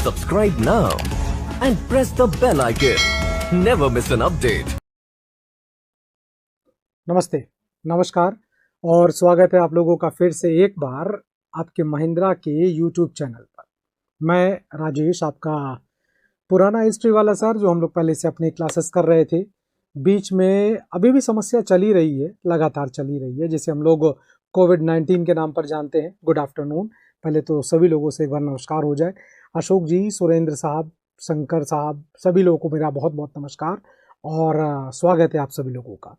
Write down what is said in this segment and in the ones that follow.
Subscribe now and press the bell icon. Never miss an update. नमस्ते, नमस्कार और स्वागत है आप लोगों का फिर से एक बार आपके महिंद्रा के YouTube चैनल पर। मैं राजेश, आपका पुराना हिस्ट्री वाला सर, जो हम लोग पहले से अपनी क्लासेस कर रहे थे। बीच में अभी भी समस्या चली रही है, लगातार चली रही है, जिसे हम लोग कोविड-19 के नाम पर जानते हैं। Good afternoon. पहले तो सभी लोगों से एक बार नमस्कार हो जाए। अशोक जी, सुरेंद्र साहब, शंकर साहब, सभी लोगों को मेरा बहुत बहुत नमस्कार और स्वागत है आप सभी लोगों का।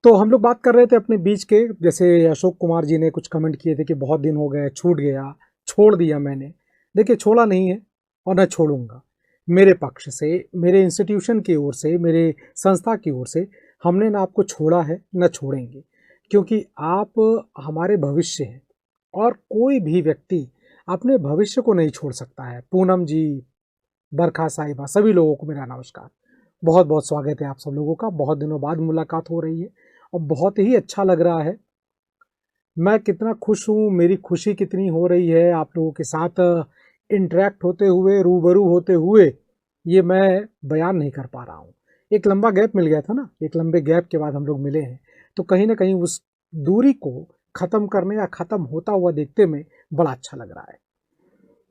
तो हम लोग बात कर रहे थे अपने बीच के, जैसे अशोक कुमार जी ने कुछ कमेंट किए थे कि बहुत दिन हो गए, छूट गया, छोड़ दिया मैंने। देखिए, छोड़ा नहीं है और न छोड़ूंगा। मेरे पक्ष से, मेरे इंस्टीट्यूशन की ओर से, मेरे संस्था की ओर से हमने ना आपको छोड़ा है न छोड़ेंगे, क्योंकि आप हमारे भविष्य हैं और कोई भी व्यक्ति अपने भविष्य को नहीं छोड़ सकता है। पूनम जी, बरखा साहिबा, सभी लोगों को मेरा नमस्कार। बहुत बहुत स्वागत है आप सब लोगों का। बहुत दिनों बाद मुलाकात हो रही है और बहुत ही अच्छा लग रहा है। मैं कितना खुश हूँ, मेरी खुशी कितनी हो रही है आप लोगों के साथ इंटरेक्ट होते हुए, रूबरू होते हुए, ये मैं बयान नहीं कर पा रहा हूँ। एक लंबा गैप मिल गया था ना, एक लंबे गैप के बाद हम लोग मिले हैं, तो कहीं ना कहीं उस दूरी को ख़त्म करने या ख़त्म होता हुआ देखते में बड़ा अच्छा लग रहा है।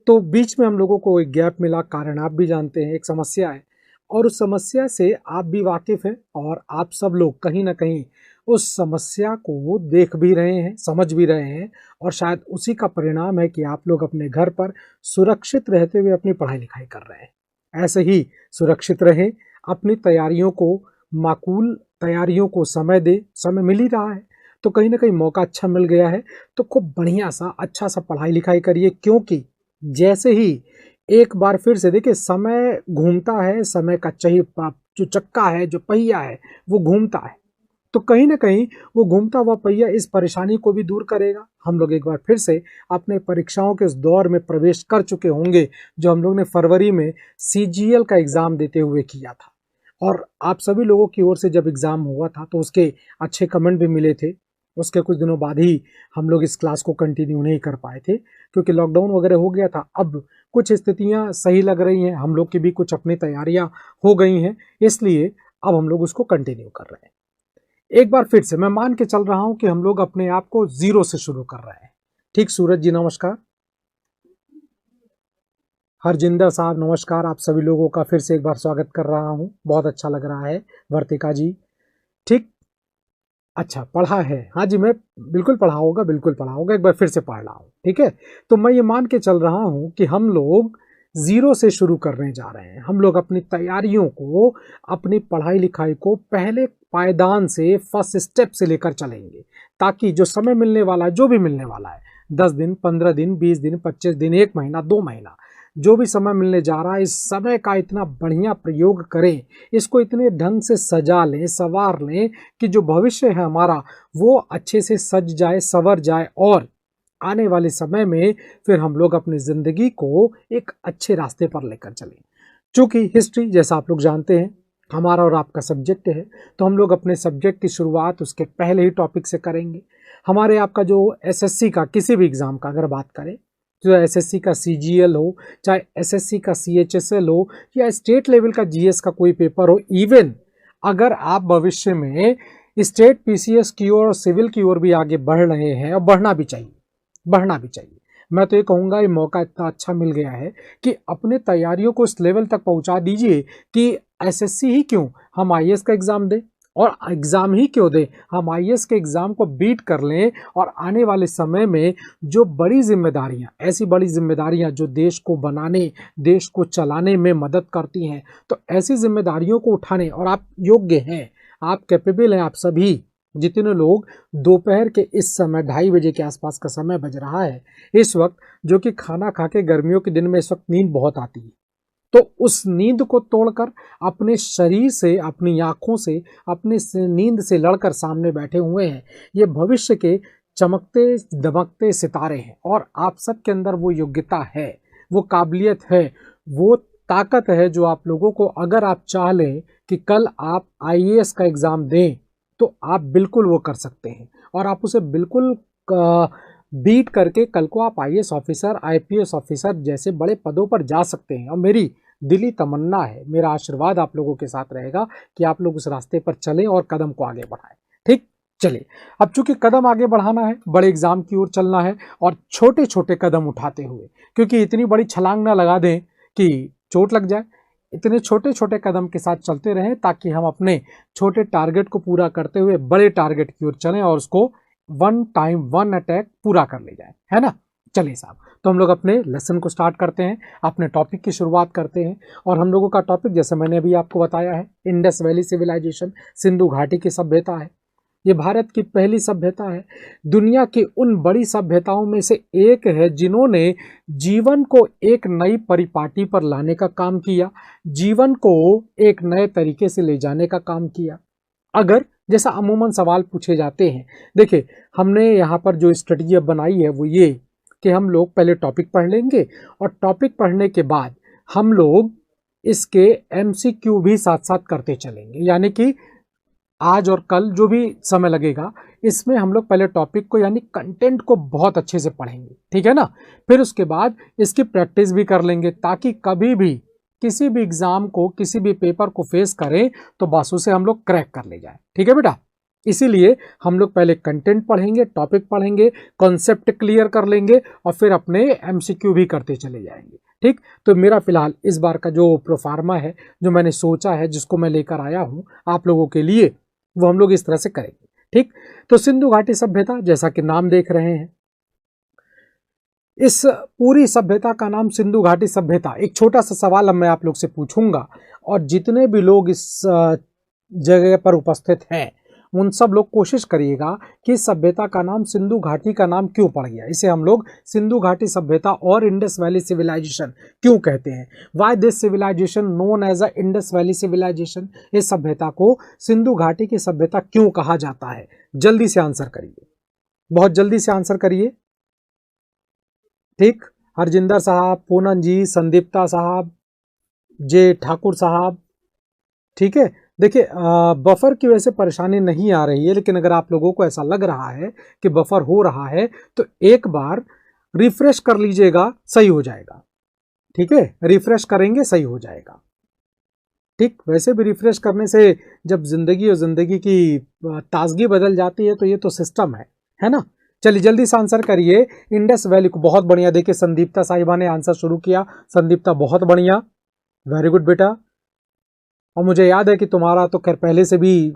तो बीच में हम लोगों को एक गैप मिला, कारण आप भी जानते हैं, एक समस्या है और उस समस्या से आप भी वाकिफ़ हैं और आप सब लोग कहीं ना कहीं उस समस्या को देख भी रहे हैं, समझ भी रहे हैं और शायद उसी का परिणाम है कि आप लोग अपने घर पर सुरक्षित रहते हुए अपनी पढ़ाई लिखाई कर रहे हैं। ऐसे ही सुरक्षित रहें, अपनी तैयारियों को, माकूल तैयारियों को समय दें। समय मिल ही रहा है तो कहीं ना कहीं मौका अच्छा मिल गया है, तो खूब बढ़िया सा, अच्छा सा पढ़ाई लिखाई करिए, क्योंकि जैसे ही एक बार फिर से देखिए, समय घूमता है, समय का जो चक्का है, जो पहिया है, वो घूमता है, तो कहीं ना कहीं वो घूमता हुआ पहिया इस परेशानी को भी दूर करेगा। हम लोग एक बार फिर से अपने परीक्षाओं के उस दौर में प्रवेश कर चुके होंगे जो हम लोग ने फरवरी में CGL का एग्ज़ाम देते हुए किया था। और आप सभी लोगों की ओर से जब एग्ज़ाम हुआ था तो उसके अच्छे कमेंट भी मिले थे। उसके कुछ दिनों बाद ही हम लोग इस क्लास को कंटिन्यू नहीं कर पाए थे, क्योंकि लॉकडाउन वगैरह हो गया था। अब कुछ स्थितियां सही लग रही हैं, हम लोग की भी कुछ अपनी तैयारियां हो गई हैं, इसलिए अब हम लोग उसको कंटिन्यू कर रहे हैं। एक बार फिर से मैं मान के चल रहा हूं कि हम लोग अपने आप को जीरो से शुरू कर रहे हैं। ठीक, सूरज जी नमस्कार, हरजिंदर साहब नमस्कार। आप सभी लोगों का फिर से एक बार स्वागत कर रहा हूं, बहुत अच्छा लग रहा है। वर्तिका जी, ठीक, अच्छा पढ़ा है, हाँ जी, मैं बिल्कुल पढ़ा होगा, बिल्कुल पढ़ा होगा, एक बार फिर से पढ़ रहा हूँ, ठीक है। तो मैं ये मान के चल रहा हूँ कि हम लोग जीरो से शुरू करने जा रहे हैं। हम लोग अपनी तैयारियों को, अपनी पढ़ाई लिखाई को पहले पायदान से, फर्स्ट स्टेप से लेकर चलेंगे, ताकि जो समय मिलने वाला है, जो भी मिलने वाला है, 10 दिन, 15 दिन, 20 दिन, 25 दिन, 1 महीना, 2 महीना, जो भी समय मिलने जा रहा है, इस समय का इतना बढ़िया प्रयोग करें, इसको इतने ढंग से सजा लें, संवार लें कि जो भविष्य है हमारा वो अच्छे से सज जाए, संवर जाए और आने वाले समय में फिर हम लोग अपनी ज़िंदगी को एक अच्छे रास्ते पर लेकर चलें। चूँकि हिस्ट्री, जैसा आप लोग जानते हैं, हमारा और आपका सब्जेक्ट है, तो हम लोग अपने सब्जेक्ट की शुरुआत उसके पहले ही टॉपिक से करेंगे। हमारे आपका जो SSC का किसी भी एग्ज़ाम का अगर बात करें, जो SSC का CGL हो, चाहे SSC का CHSL हो या स्टेट लेवल का GS का कोई पेपर हो, इवन अगर आप भविष्य में स्टेट PCS की ओर और सिविल की ओर भी आगे बढ़ रहे हैं, और बढ़ना भी चाहिए, बढ़ना भी चाहिए। मैं तो ये कहूँगा, ये मौका इतना अच्छा मिल गया है कि अपने तैयारियों को इस लेवल तक पहुँचा दीजिए कि SSC ही क्यों, हम IAS का एग्ज़ाम दें, और एग्ज़ाम ही क्यों दें, हम IAS के एग्ज़ाम को बीट कर लें और आने वाले समय में जो बड़ी जिम्मेदारियां, ऐसी बड़ी जिम्मेदारियां जो देश को बनाने, देश को चलाने में मदद करती हैं, तो ऐसी जिम्मेदारियों को उठाने, और आप योग्य हैं, आप कैपेबल हैं, आप सभी जितने लोग दोपहर के इस समय 2:30 बजे के आसपास का समय बज रहा है इस वक्त, जो कि खाना खा के, गर्मियों के दिन में इस वक्त नींद बहुत आती है, तो उस नींद को तोड़कर अपने शरीर से, अपनी आँखों से, अपने नींद से लड़कर सामने बैठे हुए हैं। ये भविष्य के चमकते दमकते सितारे हैं और आप सबके अंदर वो योग्यता है, वो काबिलियत है, वो ताकत है, जो आप लोगों को, अगर आप चाह लें कि कल आप IAS का एग्ज़ाम दें, तो आप बिल्कुल वो कर सकते हैं और आप उसे बिल्कुल बीट करके कल को आप आईएएस ऑफिसर, आईपीएस ऑफिसर जैसे बड़े पदों पर जा सकते हैं। और मेरी दिली तमन्ना है, मेरा आशीर्वाद आप लोगों के साथ रहेगा कि आप लोग उस रास्ते पर चलें और कदम को आगे बढ़ाएं। ठीक, चलिए अब चूंकि कदम आगे बढ़ाना है, बड़े एग्जाम की ओर चलना है और छोटे छोटे कदम उठाते हुए, क्योंकि इतनी बड़ी छलांग ना लगा दें कि चोट लग जाए। इतने छोटे छोटे कदम के साथ चलते रहें ताकि हम अपने छोटे टारगेट को पूरा करते हुए बड़े टारगेट की ओर चलें और उसको वन टाइम वन अटैक पूरा कर ले जाए, है ना। चलिए साहब, तो हम लोग अपने लेसन को स्टार्ट करते हैं, अपने टॉपिक की शुरुआत करते हैं। और हम लोगों का टॉपिक, जैसे मैंने अभी आपको बताया है, इंडस वैली सिविलाइजेशन, सिंधु घाटी की सभ्यता है। ये भारत की पहली सभ्यता है, दुनिया की उन बड़ी सभ्यताओं में से एक है जिन्होंने जीवन को एक नई परिपाटी पर लाने का काम किया, जीवन को एक नए तरीके से ले जाने का काम किया। अगर जैसा अमूमन सवाल पूछे जाते हैं, देखिए हमने यहाँ पर जो स्ट्रेटजी अब बनाई है वो ये कि हम लोग पहले टॉपिक पढ़ लेंगे और टॉपिक पढ़ने के बाद हम लोग इसके एमसीक्यू भी साथ साथ करते चलेंगे। यानी कि आज और कल जो भी समय लगेगा, इसमें हम लोग पहले टॉपिक को यानी कंटेंट को बहुत अच्छे से पढ़ेंगे, ठीक है ना। फिर उसके बाद इसकी प्रैक्टिस भी कर लेंगे ताकि कभी भी किसी भी एग्जाम को, किसी भी पेपर को फेस करें तो बस उसे हम लोग क्रैक कर ले जाए, ठीक है बेटा। इसीलिए हम लोग पहले कंटेंट पढ़ेंगे, टॉपिक पढ़ेंगे, कॉन्सेप्ट क्लियर कर लेंगे और फिर अपने एमसीक्यू भी करते चले जाएंगे। ठीक, तो मेरा फिलहाल इस बार का जो प्रोफार्मा है, जो मैंने सोचा है, जिसको मैं लेकर आया हूं आप लोगों के लिए, वो हम लोग इस तरह से करेंगे। ठीक, तो सिंधु घाटी सभ्यता, जैसा कि नाम देख रहे हैं, इस पूरी सभ्यता का नाम सिंधु घाटी सभ्यता। एक छोटा सा सवाल अब मैं आप लोग से पूछूंगा और जितने भी लोग इस जगह पर उपस्थित हैं उन सब लोग कोशिश करिएगा कि इस सभ्यता का नाम सिंधु घाटी का नाम क्यों पड़ गया, इसे हम लोग सिंधु घाटी सभ्यता और इंडस वैली सिविलाइजेशन क्यों कहते हैं। Why this civilization known as a Indus Valley civilization, इस सभ्यता को सिंधु घाटी की सभ्यता क्यों कहा जाता है। जल्दी से आंसर करिए, बहुत जल्दी से आंसर करिए। ठीक, हरजिंदर साहब, पूनम जी, संदीप्ता साहब, जे ठाकुर साहब, ठीक है। देखिए बफर की वजह से परेशानी नहीं आ रही है, लेकिन अगर आप लोगों को ऐसा लग रहा है कि बफर हो रहा है तो एक बार रिफ्रेश कर लीजिएगा, सही हो जाएगा। ठीक है, रिफ्रेश करेंगे सही हो जाएगा। ठीक, वैसे भी रिफ्रेश करने से जब जिंदगी और जिंदगी की ताजगी बदल जाती है तो ये तो सिस्टम है ना। चलिए जल्दी से आंसर करिए। इंडस वैली को, बहुत बढ़िया। देखिए संदीप्ता साहिबा ने आंसर शुरू किया। संदीप्ता बहुत बढ़िया, वेरी गुड बेटा। और मुझे याद है कि तुम्हारा तो खैर पहले से भी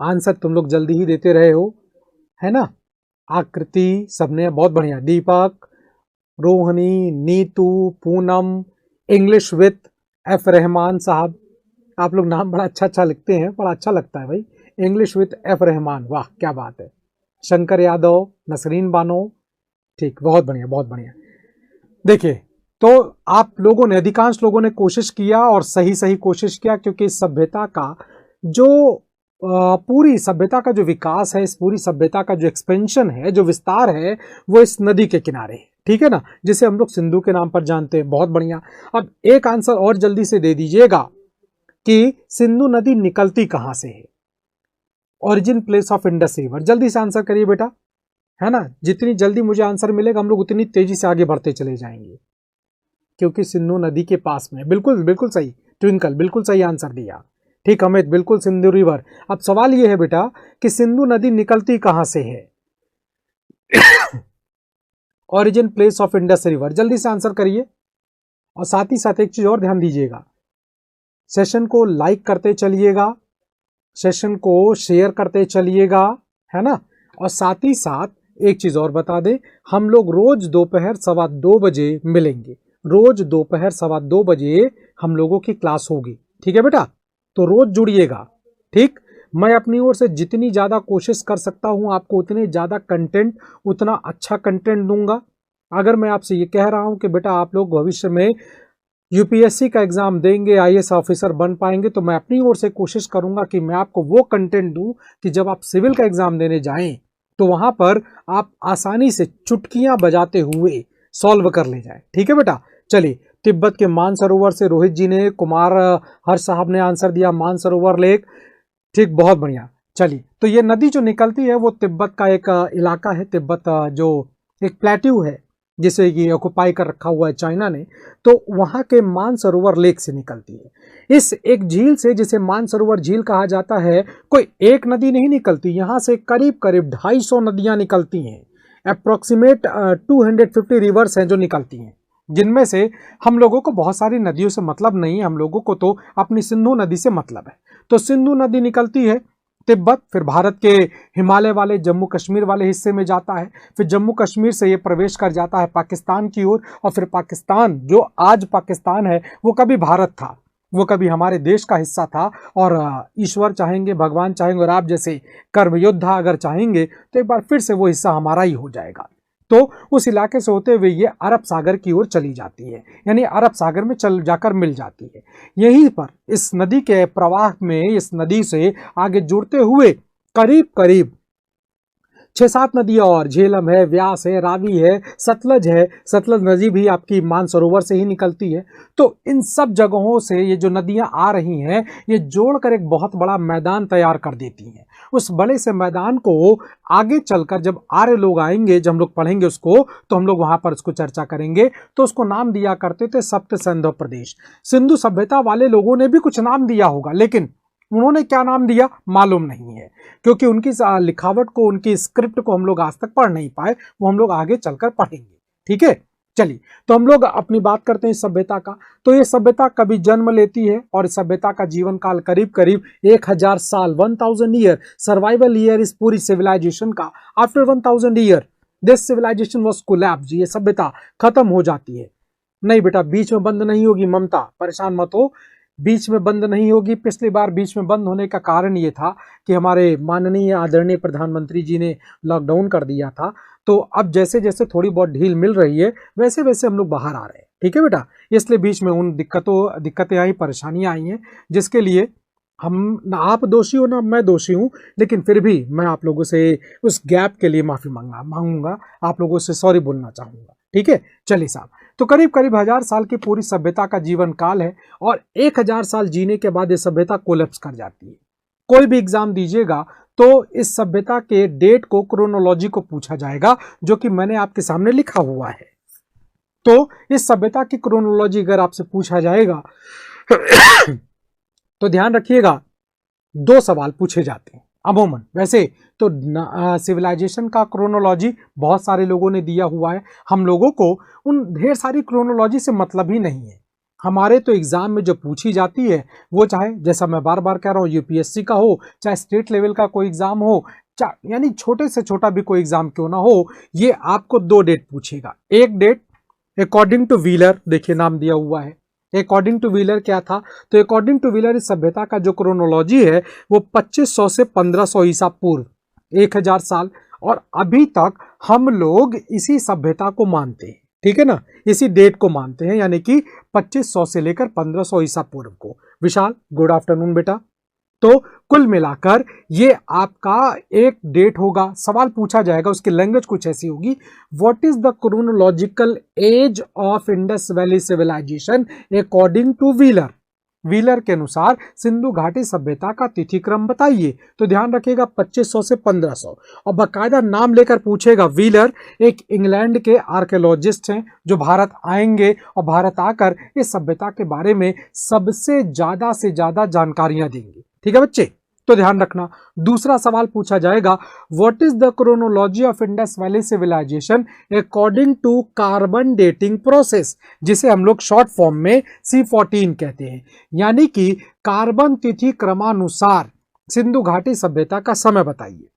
आंसर तुम लोग जल्दी ही देते रहे हो, है ना। आकृति, सबने बहुत बढ़िया। Deepak, Rohini, Neetu, Poonam, English with F Rahman साहब, आप लोग नाम बड़ा अच्छा लिखते हैं, बड़ा अच्छा लगता है भाई। इंग्लिश विथ एफ रहमान, वाह क्या बात है। शंकर यादव, नसरीन बानो, ठीक, बहुत बढ़िया बहुत बढ़िया। देखिए तो आप लोगों ने, अधिकांश लोगों ने कोशिश किया और सही कोशिश किया, क्योंकि इस सभ्यता का जो पूरी सभ्यता का जो विकास है, इस पूरी सभ्यता का जो एक्सपेंशन है, जो विस्तार है, वो इस नदी के किनारे है, ठीक है ना, जिसे हम लोग सिंधु के नाम पर जानते हैं। बहुत बढ़िया। अब एक आंसर और जल्दी से दे दीजिएगा कि सिंधु नदी निकलती कहां से है, origin place of Indus river. जल्दी से आंसर करिए बेटा, है ना। जितनी जल्दी मुझे आंसर मिलेगा हम लोग उतनी तेजी से आगे बढ़ते चले जाएंगे, क्योंकि सिंधु नदी के पास में। बिल्कुल बिल्कुल सही ट्विंकल, बिल्कुल सही आंसर दिया। ठीक अमित, बिल्कुल सिंधु रिवर। अब सवाल यह है बेटा कि सिंधु नदी निकलती कहां से है, origin place of Indus river. जल्दी से आंसर करिए। और साथ ही साथ एक चीज और ध्यान दीजिएगा, सेशन को लाइक करते चलिएगा, सेशन को शेयर करते चलिएगा, है ना। और साथ ही साथ एक चीज और बता दें, हम लोग रोज दोपहर 2:15 बजे मिलेंगे। रोज दोपहर 2:15 बजे हम लोगों की क्लास होगी, ठीक है बेटा। तो रोज जुड़िएगा। ठीक, मैं अपनी ओर से जितनी ज्यादा कोशिश कर सकता हूं आपको उतने ज्यादा कंटेंट, उतना अच्छा कंटेंट दूंगा। अगर मैं आपसे ये कह रहा हूं कि बेटा आप लोग भविष्य में यूपीएससी का एग्जाम देंगे, आईएएस ऑफिसर बन पाएंगे, तो मैं अपनी ओर से कोशिश करूंगा कि मैं आपको वो कंटेंट दूं कि जब आप सिविल का एग्जाम देने जाएं तो वहां पर आप आसानी से चुटकियां बजाते हुए सॉल्व कर ले जाए, ठीक है बेटा। चलिए, तिब्बत के मानसरोवर से रोहित जी ने, कुमार हर साहब ने आंसर दिया मानसरोवर लेक, ठीक, बहुत बढ़िया। चलिए, तो ये नदी जो निकलती है वो तिब्बत का एक इलाका है, तिब्बत जो एक प्लेट्यू है जिसे कि ऑक्युपाई कर रखा हुआ है चाइना ने, तो वहां के मानसरोवर लेक से निकलती है। इस एक झील से, जिसे मानसरोवर झील कहा जाता है, कोई एक नदी नहीं निकलती, यहां से करीब करीब 250 नदियां निकलती हैं। अप्रोक्सीमेट 250 रिवर्स हैं जो निकलती हैं, जिनमें से हम लोगों को बहुत सारी नदियों से मतलब नहीं है, हम लोगों को तो अपनी सिंधु नदी से मतलब है। तो सिंधु नदी निकलती है तिब्बत, फिर भारत के हिमालय वाले जम्मू कश्मीर वाले हिस्से में जाता है, फिर जम्मू कश्मीर से ये प्रवेश कर जाता है पाकिस्तान की ओर, और फिर पाकिस्तान, जो आज पाकिस्तान है, वो कभी भारत था, वो कभी हमारे देश का हिस्सा था। और ईश्वर चाहेंगे, भगवान चाहेंगे और आप जैसे कर्मयोद्धा अगर चाहेंगे तो एक बार फिर से वो हिस्सा हमारा ही हो जाएगा। तो उस इलाके से होते हुए ये अरब सागर की ओर चली जाती है, यानी अरब सागर में चल जाकर मिल जाती है। यहीं पर इस नदी के प्रवाह में, इस नदी से आगे जुड़ते हुए करीब करीब 6-7 नदियां और, झेलम है, व्यास है, रावी है, सतलज है, सतलज नदी भी आपकी मानसरोवर से ही निकलती है। तो इन सब जगहों से ये जो नदियां आ रही हैं, ये जोड़कर एक बहुत बड़ा मैदान तैयार कर देती हैं। उस बड़े से मैदान को आगे चलकर जब आर्य लोग आएंगे, जब हम लोग पढ़ेंगे उसको, तो हम लोग वहां पर उसको चर्चा करेंगे, तो उसको नाम दिया करते थे सप्त सिंधु प्रदेश। सिंधु सभ्यता वाले लोगों ने भी कुछ नाम दिया होगा, लेकिन उन्होंने क्या नाम दिया मालूम नहीं है, क्योंकि उनकी लिखावट को, उनकी स्क्रिप्ट को हम लोग आज तक पढ़ नहीं पाए, वो हम लोग आगे चलकर पढ़ेंगे। ठीक है, चलिए, तो हम लोग अपनी बात करते हैं इस सभ्यता का। तो ये सभ्यता कभी जन्म लेती है और इस सभ्यता का जीवन काल करीब करीब 1000 साल, 1000 ईयर, सर्वाइवल ईयर इस पूरी सिविलाइजेशन का। After 1000 year this civilization was collapse, ये सभ्यता खत्म हो जाती है। नहीं बेटा, बीच में बंद नहीं होगी, ममता परेशान मत हो, बीच में बंद नहीं होगी। पिछली बार बीच में बंद होने का कारण ये था कि हमारे माननीय आदरणीय प्रधानमंत्री जी ने लॉकडाउन कर दिया था। तो अब जैसे जैसे थोड़ी बहुत ढील मिल रही है, वैसे वैसे हम लोग बाहर आ रहे हैं। ठीक है बेटा, इसलिए बीच में उन दिक्कतें आई, परेशानियां आई हैं, जिसके लिए हम, ना आप दोषी हो ना मैं दोषी हूं, लेकिन फिर भी मैं आप लोगों से उस गैप के लिए माफी मांगूंगा, आप लोगों से सॉरी बोलना चाहूंगा। ठीक है, चलिए साहब, तो करीब करीब 1000 साल की पूरी सभ्यता का जीवन काल है, और 1000 साल जीने के बाद ये सभ्यता कोलैप्स कर जाती है। कोई भी एग्जाम दीजिएगा तो इस सभ्यता के डेट को, क्रोनोलॉजी को पूछा जाएगा, जो कि मैंने आपके सामने लिखा हुआ है। तो इस सभ्यता की क्रोनोलॉजी अगर आपसे पूछा जाएगा तो ध्यान रखिएगा, 2 सवाल पूछे जाते हैं अमूमन। वैसे तो सिविलाइजेशन का क्रोनोलॉजी बहुत सारे लोगों ने दिया हुआ है, हम लोगों को उन ढेर सारी क्रोनोलॉजी से मतलब ही नहीं है। हमारे तो एग्जाम में जो पूछी जाती है, वो चाहे, जैसा मैं बार बार कह रहा हूँ, यूपीएससी का हो, चाहे स्टेट लेवल का कोई एग्जाम हो, यानी छोटे से छोटा भी कोई एग्जाम क्यों ना हो, ये आपको 2 डेट पूछेगा। एक डेट अकॉर्डिंग टू व्हीलर, देखिए नाम दिया हुआ है, अकॉर्डिंग टू व्हीलर क्या था, तो अकॉर्डिंग टू व्हीलर इस सभ्यता का जो क्रोनोलॉजी है वो 2500 से 1500 ईसा पूर्व, 1000 साल, और अभी तक हम लोग इसी सभ्यता को मानते हैं। ठीक है ना, इसी डेट को मानते हैं, यानी कि 2500 से लेकर 1500 ईसा पूर्व को। विशाल, गुड आफ्टरनून बेटा। तो कुल मिलाकर ये आपका एक डेट होगा। सवाल पूछा जाएगा, उसकी लैंग्वेज कुछ ऐसी होगी, what is the chronological age of Indus Valley civilization according to Wheeler. Wheeler के अनुसार सिंधु घाटी सभ्यता का तिथि क्रम बताइए। तो ध्यान रखिएगा 2500 से 1500, और बाकायदा नाम लेकर पूछेगा। व्हीलर एक इंग्लैंड के आर्कियोलॉजिस्ट हैं जो भारत आएंगे और भारत आकर इस सभ्यता के बारे में सबसे ज्यादा से ज्यादा जानकारियां देंगे। ठीक है बच्चे, तो ध्यान रखना। दूसरा सवाल पूछा जाएगा, what is the chronology of Indus Valley civilization according to carbon dating process, जिसे हम लोग शॉर्ट फॉर्म में C14 कहते हैं, यानी कि कार्बन तिथि क्रमानुसार सिंधु घाटी सभ्यता का समय बताइए।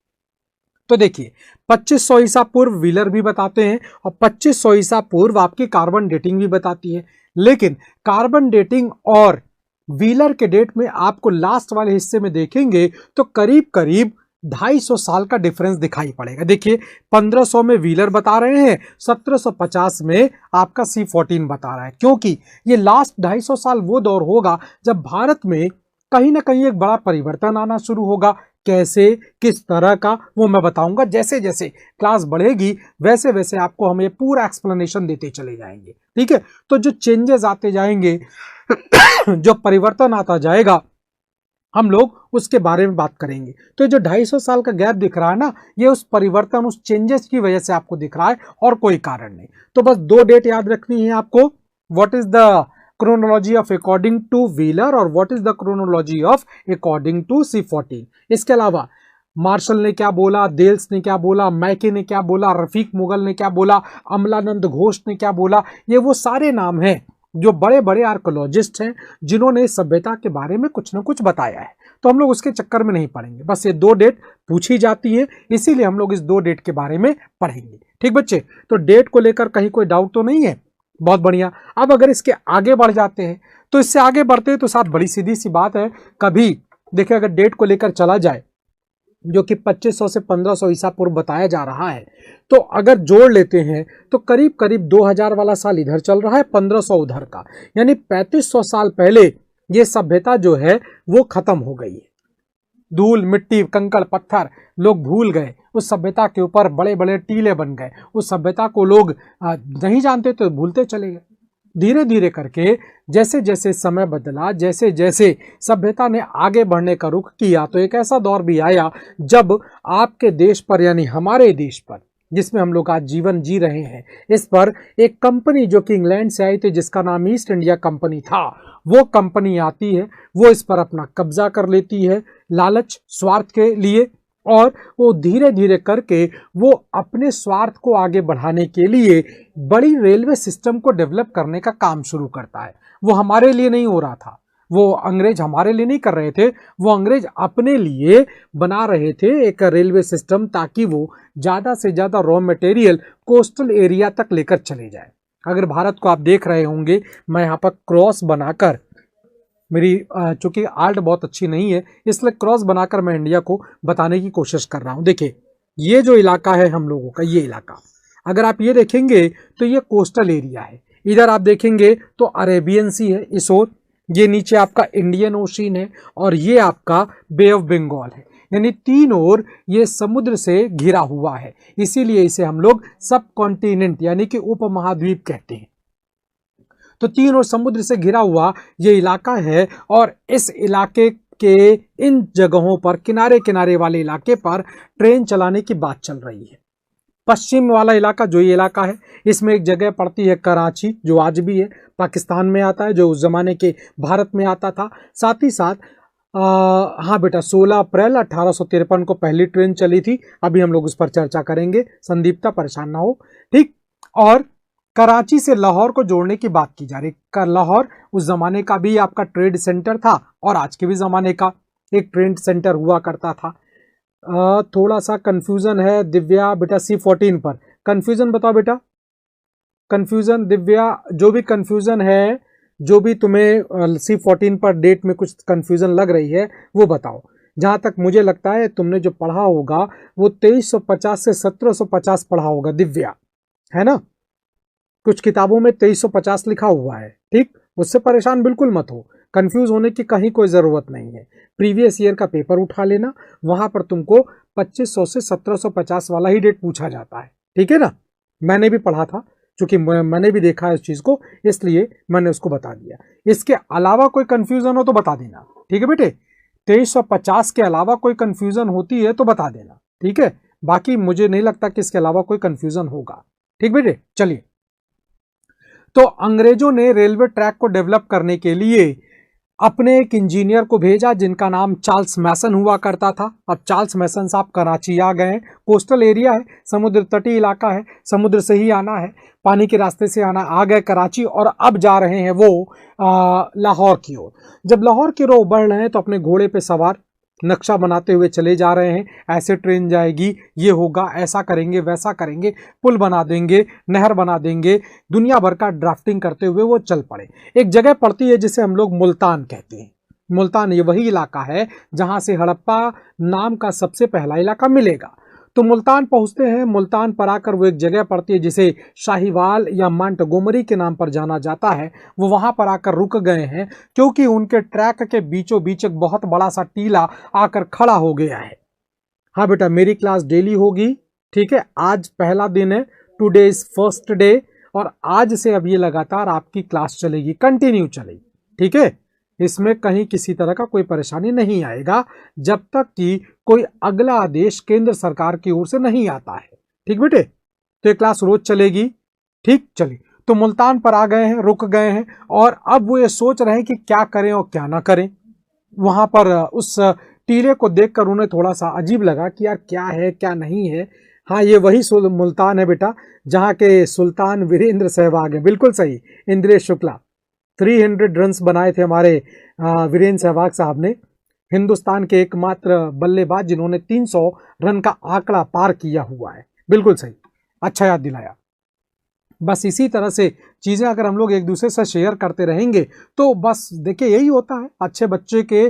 तो देखिए 2500 ईसा पूर्व व्हीलर भी बताते हैं, और 2500 ईसा पूर्व आपकी कार्बन डेटिंग भी बताती है, लेकिन कार्बन डेटिंग और व्हीलर के डेट में आपको लास्ट वाले हिस्से में देखेंगे तो करीब करीब 250 साल का डिफरेंस दिखाई पड़ेगा। देखिए 1500 में व्हीलर बता रहे हैं, 1750 में आपका C14 बता रहा है, क्योंकि ये लास्ट 250 साल वो दौर होगा जब भारत में कहीं ना कहीं एक बड़ा परिवर्तन आना शुरू होगा। कैसे, किस तरह का, वो मैं बताऊंगा। जैसे जैसे क्लास बढ़ेगी वैसे वैसे आपको हम ये पूरा एक्सप्लेनेशन देते चले जाएंगे। ठीक है, तो जो चेंजेस आते जाएंगे जो परिवर्तन आता जाएगा, हम लोग उसके बारे में बात करेंगे। तो ये जो 250 साल का गैप दिख रहा है ना, ये उस परिवर्तन, उस चेंजेस की वजह से आपको दिख रहा है और कोई कारण नहीं। तो बस 2 डेट याद रखनी है आपको, what is the chronology of according to Wheeler और what is the chronology of according to C14। इसके अलावा मार्शल ने क्या बोला, देल्स ने क्या बोला, मैके ने क्या बोला, रफीक मुगल ने क्या बोला, अमलानंद घोष ने क्या बोला, ये वो सारे नाम हैं जो बड़े बड़े आर्कोलॉजिस्ट हैं जिन्होंने सभ्यता के बारे में कुछ ना कुछ बताया है। तो हम लोग उसके चक्कर में नहीं पड़ेंगे, बस ये 2 डेट पूछी जाती है, इसीलिए हम लोग इस 2 डेट के बारे में पढ़ेंगे। ठीक बच्चे, तो डेट को लेकर कहीं कोई डाउट तो नहीं है? बहुत बढ़िया। अब अगर इसके आगे बढ़ जाते हैं, तो इससे आगे बढ़ते हैं तो साथ बड़ी सीधी सी बात है, कभी देखिए अगर डेट को लेकर चला जाए जो कि 2500 से 1500 ईसा पूर्व बताया जा रहा है, तो अगर जोड़ लेते हैं तो करीब करीब 2000 वाला साल इधर चल रहा है, 1500 उधर का, यानी 3500 साल पहले ये सभ्यता जो है वो खत्म हो गई है। धूल मिट्टी कंकड़ पत्थर लोग भूल गए, उस सभ्यता के ऊपर बड़े बड़े टीले बन गए, उस सभ्यता को लोग नहीं जानते तो भूलते चले गए। धीरे धीरे करके जैसे जैसे समय बदला, जैसे जैसे सभ्यता ने आगे बढ़ने का रुख किया, तो एक ऐसा दौर भी आया जब आपके देश पर यानी हमारे देश पर, जिसमें हम लोग आज जीवन जी रहे हैं, इस पर एक कंपनी जो कि इंग्लैंड से आई थी जिसका नाम ईस्ट इंडिया कंपनी था, वो कंपनी आती है, वो इस पर अपना कब्जा कर लेती है लालच स्वार्थ के लिए, और वो धीरे धीरे करके वो अपने स्वार्थ को आगे बढ़ाने के लिए बड़ी रेलवे सिस्टम को डेवलप करने का काम शुरू करता है। वो हमारे लिए नहीं हो रहा था, वो अंग्रेज हमारे लिए नहीं कर रहे थे, वो अंग्रेज अपने लिए बना रहे थे एक रेलवे सिस्टम, ताकि वो ज़्यादा से ज़्यादा रॉ मटेरियल कोस्टल एरिया तक लेकर चले जाए। अगर भारत को आप देख रहे होंगे, मैं यहाँ पर क्रॉस बनाकर, मेरी चूंकि आर्ट बहुत अच्छी नहीं है इसलिए क्रॉस बनाकर मैं इंडिया को बताने की कोशिश कर रहा हूँ। देखिए ये जो इलाका है हम लोगों का, ये इलाका अगर आप ये देखेंगे तो ये कोस्टल एरिया है। इधर आप देखेंगे तो अरेबियन सी है इस ओर, ये नीचे आपका इंडियन ओशन है, और ये आपका बे ऑफ बंगाल है, यानी 3 ओर ये समुद्र से घिरा हुआ है। इसीलिए इसे हम लोग सब कॉन्टिनेंट यानी कि उपमहाद्वीप कहते हैं। तो 3 ओर समुद्र से घिरा हुआ ये इलाका है, और इस इलाके के इन जगहों पर, किनारे किनारे वाले इलाके पर ट्रेन चलाने की बात चल रही है। पश्चिम वाला इलाका जो ये इलाका है, इसमें एक जगह पड़ती है कराची, जो आज भी है, पाकिस्तान में आता है, जो उस जमाने के भारत में आता था। साथ ही साथ हाँ बेटा, 16 अप्रैल 1853 को पहली ट्रेन चली थी, अभी हम लोग उस पर चर्चा करेंगे, संदीप्ता परेशान ना हो, ठीक। और कराची से लाहौर को जोड़ने की बात की जा रही है। लाहौर उस जमाने का भी आपका ट्रेड सेंटर था, और आज के भी जमाने का एक ट्रेड सेंटर हुआ करता था। थोड़ा सा कंफ्यूजन है दिव्या बेटा C14 पर, कंफ्यूजन बताओ बेटा, कंफ्यूजन दिव्या, जो भी कंफ्यूजन है, जो भी तुम्हें C14 पर डेट में कुछ कंफ्यूजन लग रही है वो बताओ। जहां तक मुझे लगता है तुमने जो पढ़ा होगा वो 2350 से 1750 पढ़ा होगा दिव्या, है ना? कुछ किताबों में 2350 लिखा हुआ है, ठीक। उससे परेशान बिल्कुल मत हो, कंफ्यूज होने की कहीं कोई ज़रूरत नहीं है। प्रीवियस ईयर का पेपर उठा लेना, वहां पर तुमको 2500 से 1750 वाला ही डेट पूछा जाता है, ठीक है ना? मैंने भी पढ़ा था, क्योंकि मैंने भी देखा है इस चीज़ को, इसलिए मैंने उसको बता दिया। इसके अलावा कोई कंफ्यूजन हो तो बता देना, ठीक है बेटे? 2350 के अलावा कोई कंफ्यूजन होती है तो बता देना, ठीक है? बाकी मुझे नहीं लगता कि इसके अलावा कोई कंफ्यूजन होगा, ठीक बेटे? चलिए, तो अंग्रेजों ने रेलवे ट्रैक को डेवलप करने के लिए अपने एक इंजीनियर को भेजा जिनका नाम चार्ल्स मैसन हुआ करता था। अब चार्ल्स मैसन साहब कराची आ गए, कोस्टल एरिया है, समुद्र तटीय इलाका है, समुद्र से ही आना है, पानी के रास्ते से आना, आ गए कराची, और अब जा रहे हैं वो लाहौर की ओर। जब लाहौर की ओर बढ़ रहे हैं तो अपने घोड़े पे सवार नक्शा बनाते हुए चले जा रहे हैं, ऐसे ट्रेन जाएगी, ये होगा, ऐसा करेंगे, वैसा करेंगे, पुल बना देंगे, नहर बना देंगे, दुनिया भर का ड्राफ्टिंग करते हुए वो चल पड़े। एक जगह पड़ती है जिसे हम लोग मुल्तान कहते हैं। मुल्तान ये वही इलाका है जहां से हड़प्पा नाम का सबसे पहला इलाका मिलेगा। तो मुल्तान पहुंचते हैं, मुल्तान पर आकर वो एक जगह पड़ती है जिसे शाहीवाल या मांटगोमरी के नाम पर जाना जाता है। वो वहां पर आकर रुक गए हैं क्योंकि उनके ट्रैक के बीचों बीच एक बहुत बड़ा सा टीला आकर खड़ा हो गया है। हाँ बेटा, मेरी क्लास डेली होगी, ठीक है? आज पहला दिन है, टुडे इज फर्स्ट डे, और आज से अब ये लगातार आपकी क्लास चलेगी, कंटिन्यू चलेगी, ठीक है? इसमें कहीं किसी तरह का कोई परेशानी नहीं आएगा जब तक कि कोई अगला आदेश केंद्र सरकार की ओर से नहीं आता है। ठीक बेटे, तो ये क्लास रोज चलेगी। ठीक, चलिए तो मुल्तान पर आ गए हैं, रुक गए हैं और अब वो ये सोच रहे हैं कि क्या करें और क्या ना करें। वहां पर उस टीले को देखकर उन्हें थोड़ा सा अजीब लगा कि यार क्या है क्या नहीं है। हाँ, ये वही मुल्तान है बेटा जहाँ के सुल्तान वीरेंद्र सहवाग है। बिल्कुल सही, इंद्रेश शुक्ला। 300 रन्स बनाए थे हमारे वीरेंद्र सहवाग साहब ने, हिंदुस्तान के एकमात्र बल्लेबाज जिन्होंने 300 रन का आंकड़ा पार किया हुआ है। बिल्कुल सही, अच्छा याद दिलाया। बस इसी तरह से चीज़ें अगर हम लोग एक दूसरे से शेयर करते रहेंगे तो बस देखिए यही होता है, अच्छे बच्चे के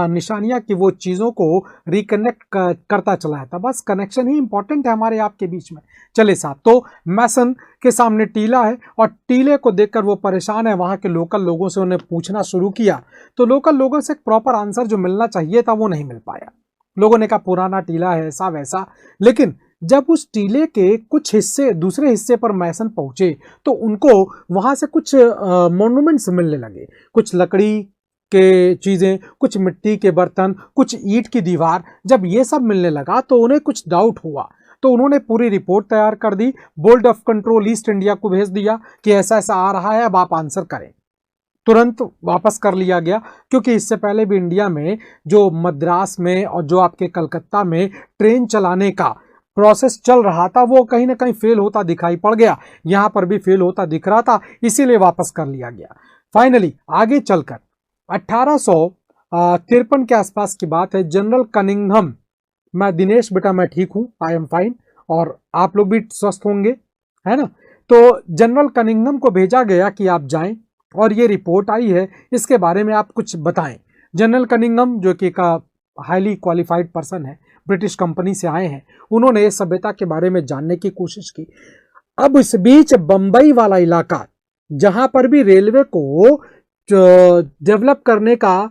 निशानियां कि वो चीज़ों को रिकनेक्ट करता चला जाता। बस कनेक्शन ही इंपॉर्टेंट है हमारे आपके बीच में। चले साहब, तो मैसन के सामने टीला है और टीले को देखकर वो परेशान है। वहाँ के लोकल लोगों से उन्हें पूछना शुरू किया तो लोकल लोगों से एक प्रॉपर आंसर जो मिलना चाहिए था वो नहीं मिल पाया। लोगों ने कहा पुराना टीला है, ऐसा वैसा। लेकिन जब उस टीले के कुछ हिस्से दूसरे हिस्से पर मैसन पहुंचे तो उनको वहां से कुछ मॉन्यूमेंट्स मिलने लगे, कुछ लकड़ी के चीजें, कुछ मिट्टी के बर्तन, कुछ ईंट की दीवार। जब ये सब मिलने लगा तो उन्हें कुछ डाउट हुआ, तो उन्होंने पूरी रिपोर्ट तैयार कर दी, board of control East India को भेज दिया कि ऐसा ऐसा आ रहा है, अब आप आंसर करें। तुरंत वापस कर लिया गया, क्योंकि इससे पहले भी इंडिया में जो मद्रास में और जो आपके कलकत्ता में ट्रेन चलाने का प्रोसेस चल रहा था वो कहीं ना कहीं फेल होता दिखाई पड़ गया। यहां पर भी फेल होता दिख रहा था, इसीलिए वापस कर लिया गया। फाइनली आगे चलकर 1853 के आसपास की बात है। जनरल कनिंघम, मैं दिनेश बेटा मैं ठीक हूं, आई एम फाइन, और आप लोग भी स्वस्थ होंगे, है ना। तो जनरल कनिंघम को भेजा गया कि आप जाएं और ये रिपोर्ट आई है, इसके बारे में आप कुछ बताएं। जनरल कनिंघम जो कि एक हाईली क्वालिफाइड पर्सन है, ब्रिटिश कंपनी से आए हैं, उन्होंने सभ्यता के बारे में जानने की कोशिश की। अब इस बीच बंबई वाला इलाका जहां पर भी रेलवे को डेवलप करने का,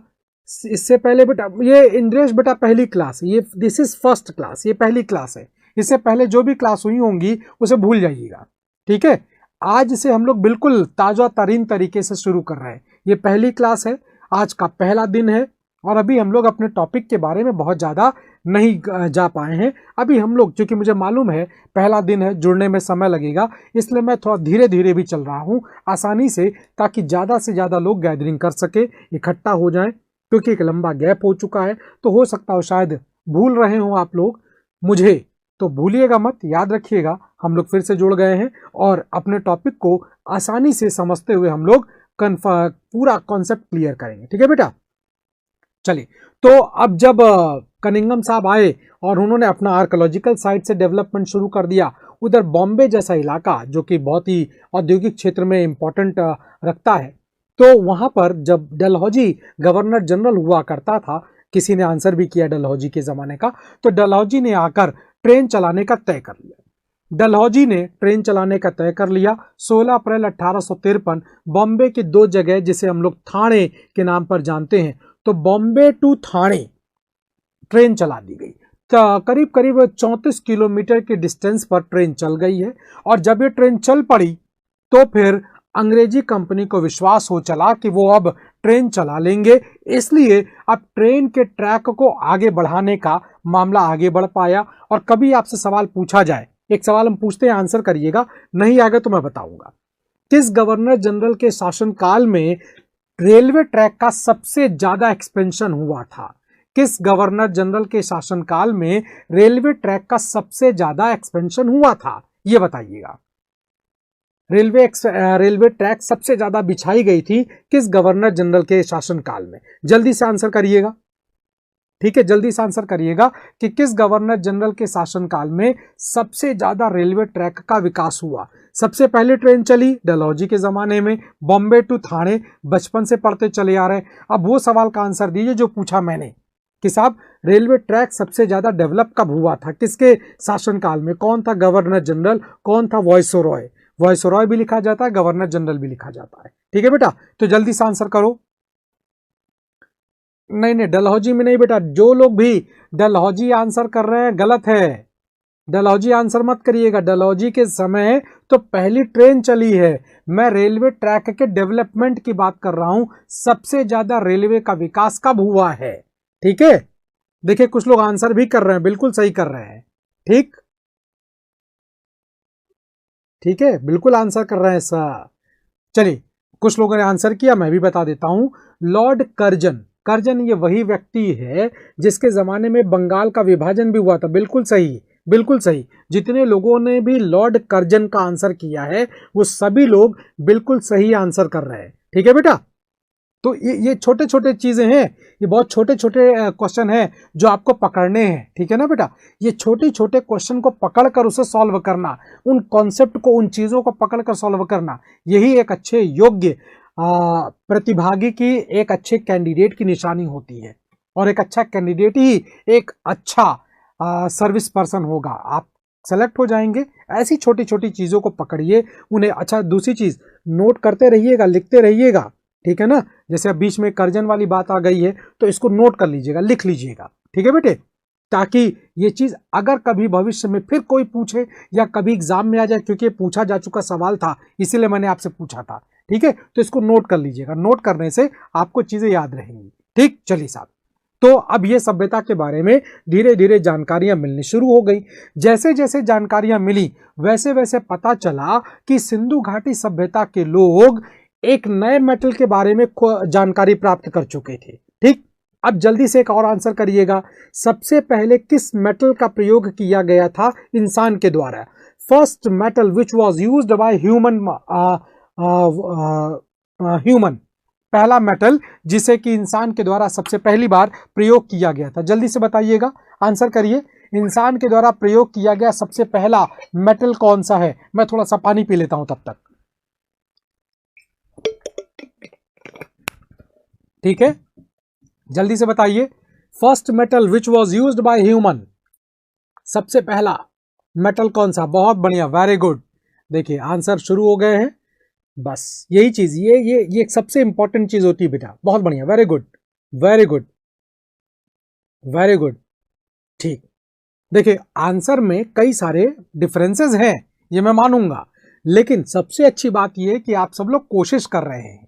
इससे पहले बेटा ये इंद्रेश बेटा पहली क्लास, ये दिस इज फर्स्ट क्लास, ये पहली क्लास है। इससे पहले जो भी क्लास हुई होंगी उसे भूल जाइएगा, ठीक है। आज से हम लोग बिल्कुल ताजा तरीन तरीके से शुरू कर रहे हैं। ये पहली क्लास है, आज का पहला दिन है और अभी हम लोग अपने टॉपिक के बारे में बहुत ज़्यादा नहीं जा पाए हैं। अभी हम लोग, क्योंकि मुझे मालूम है पहला दिन है, जुड़ने में समय लगेगा, इसलिए मैं थोड़ा धीरे धीरे भी चल रहा हूँ आसानी से, ताकि ज़्यादा से ज़्यादा लोग गैदरिंग कर सके, इकट्ठा हो जाएं। क्योंकि एक लंबा गैप हो चुका है तो हो सकता हो शायद भूल रहे हो आप लोग मुझे, तो भूलिएगा मत, याद रखिएगा हम लोग फिर से जुड़ गए हैं और अपने टॉपिक को आसानी से समझते हुए हम लोग पूरा कॉन्सेप्ट क्लियर करेंगे, ठीक है बेटा। चलिए, तो अब जब कनिंघम साहब आए और उन्होंने अपना आर्कोलॉजिकल साइट से डेवलपमेंट शुरू कर दिया, उधर बॉम्बे जैसा इलाका जो कि बहुत ही औद्योगिक क्षेत्र में इंपॉर्टेंट रखता है, तो वहां पर जब डलहौजी गवर्नर जनरल हुआ करता था, किसी ने आंसर भी किया डलहौजी के ज़माने का, तो डलहौजी ने आकर ट्रेन चलाने का तय कर लिया। डलहौजी ने ट्रेन चलाने का तय कर लिया। 16 अप्रैल 1853 बॉम्बे की दो जगह, जिसे हम लोग थाने के नाम पर जानते हैं, तो बॉम्बे टू थाने ट्रेन चला दी गई। करीब करीब 34 किलोमीटर के डिस्टेंस पर ट्रेन चल गई है। और जब ये ट्रेन चल पड़ी तो फिर अंग्रेजी कंपनी को विश्वास हो चला कि वो अब ट्रेन चला लेंगे, इसलिए अब ट्रेन के ट्रैक को आगे बढ़ाने का मामला आगे बढ़ पाया। और कभी आपसे सवाल पूछा जाए, एक सवाल हम पूछते हैं, आंसर करिएगा, नहीं आगे तो मैं बताऊंगा, किस गवर्नर जनरल के शासनकाल में रेलवे ट्रैक का सबसे ज्यादा एक्सपेंशन हुआ था? किस गवर्नर जनरल के शासनकाल में रेलवे ट्रैक का सबसे ज्यादा एक्सपेंशन हुआ था, ये बताइएगा। रेलवे ट्रैक सबसे ज्यादा बिछाई गई थी किस गवर्नर जनरल के शासनकाल में? जल्दी से आंसर करिएगा, ठीक है, जल्दी से आंसर करिएगा कि किस गवर्नर जनरल के शासनकाल में सबसे ज्यादा रेलवे ट्रैक का विकास हुआ। सबसे पहले ट्रेन चली डलहौजी के जमाने में, बॉम्बे टू थाने, बचपन से पढ़ते चले आ रहे। अब वो सवाल का आंसर दीजिए जो पूछा मैंने कि साहब रेलवे ट्रैक सबसे ज्यादा डेवलप कब हुआ था, किसके शासनकाल में, कौन था गवर्नर जनरल, कौन था वॉइसरॉय। वॉइसरॉय भी लिखा जाता है, गवर्नर जनरल भी लिखा जाता है, ठीक है बेटा। तो जल्दी से आंसर करो। नहीं, डलहौजी में नहीं बेटा, जो लोग भी डलहौजी आंसर कर रहे हैं गलत है, डलहौजी आंसर मत करिएगा। डलहौजी के समय तो पहली ट्रेन चली है। मैं रेलवे ट्रैक के डेवलपमेंट की बात कर रहा हूं। सबसे ज्यादा रेलवे का विकास कब हुआ है? ठीक है, देखिए कुछ लोग आंसर भी कर रहे हैं, बिल्कुल सही कर रहे हैं। ठीक ठीक है, बिल्कुल आंसर कर रहे हैं सर। चलिए, कुछ लोगों ने आंसर किया, मैं भी बता देता हूं। लॉर्ड कर्जन, कर्जन ये वही व्यक्ति है जिसके जमाने में बंगाल का विभाजन भी हुआ था। बिल्कुल सही, बिल्कुल सही। जितने लोगों ने भी लॉर्ड कर्जन का आंसर किया है वो सभी लोग बिल्कुल सही आंसर कर रहे हैं। ठीक है बेटा, तो ये छोटे छोटे चीजें हैं, ये बहुत छोटे छोटे क्वेश्चन हैं जो आपको पकड़ने हैं। ठीक है ना बेटा, ये छोटे छोटे क्वेश्चन को पकड़कर उसे सॉल्व करना, उन कॉन्सेप्ट को, उन चीजों को पकड़कर सॉल्व करना, यही एक अच्छे योग्य प्रतिभागी की, एक अच्छे कैंडिडेट की निशानी होती है। और एक अच्छा कैंडिडेट ही एक अच्छा सर्विस पर्सन होगा। आप सेलेक्ट हो जाएंगे। ऐसी छोटी छोटी चीजों को पकड़िए, उन्हें अच्छा, दूसरी चीज नोट करते रहिएगा, लिखते रहिएगा। ठीक है ना, जैसे अब बीच में कर्जन वाली बात आ गई है तो इसको नोट कर लीजिएगा, लिख लीजिएगा। ठीक है बेटे, ताकि ये चीज अगर कभी भविष्य में फिर कोई पूछे या कभी एग्जाम में आ जाए, क्योंकि ये पूछा जा चुका सवाल था इसीलिए मैंने आपसे पूछा था। ठीक है, तो इसको नोट कर लीजिएगा, नोट करने से आपको चीजें याद रहेंगी। ठीक, चलिए साहब, तो अब ये सभ्यता के बारे में धीरे धीरे जानकारियां मिलनी शुरू हो गई। जैसे जैसे जानकारियां मिली वैसे वैसे पता चला कि सिंधु घाटी सभ्यता के लोग एक नए मेटल के बारे में जानकारी प्राप्त कर चुके थे। ठीक, अब जल्दी से एक और आंसर करिएगा। सबसे पहले किस मेटल का प्रयोग किया गया था इंसान के द्वारा? First metal which was used by human, पहला मेटल जिसे कि इंसान के द्वारा सबसे पहली बार प्रयोग किया गया था। जल्दी से बताइएगा, आंसर करिए। इंसान के द्वारा प्रयोग किया गया सबसे पहला मेटल कौन सा है? मैं थोड़ा सा पानी पी लेता हूं तब तक। ठीक है, जल्दी से बताइए। First metal which was used by human, सबसे पहला मेटल कौन सा? बहुत बढ़िया, वेरी गुड। देखिए आंसर शुरू हो गए हैं। बस यही चीज, ये सबसे इंपॉर्टेंट चीज होती है बेटा। बहुत बढ़िया, very good, very good, very good. ठीक, देखिए आंसर में कई सारे डिफरेंसेस हैं, ये मैं मानूंगा, लेकिन सबसे अच्छी बात यह है कि आप सब लोग कोशिश कर रहे हैं।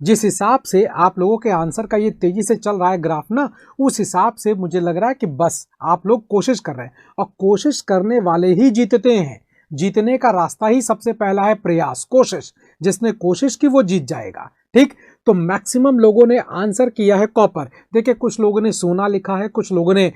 जिस हिसाब से आप लोगों के आंसर का ये तेजी से चल रहा है ग्राफ ना, उस हिसाब से मुझे लग रहा है कि बस आप लोग कोशिश कर रहे हैं, और कोशिश करने वाले ही जीतते हैं। जीतने का रास्ता ही सबसे पहला है प्रयास, कोशिश। जिसने कोशिश की वो जीत जाएगा। ठीक, तो मैक्सिमम लोगों ने आंसर किया है कॉपर। देखिए कुछ लोगों ने सोना लिखा है, कुछ लोगों ने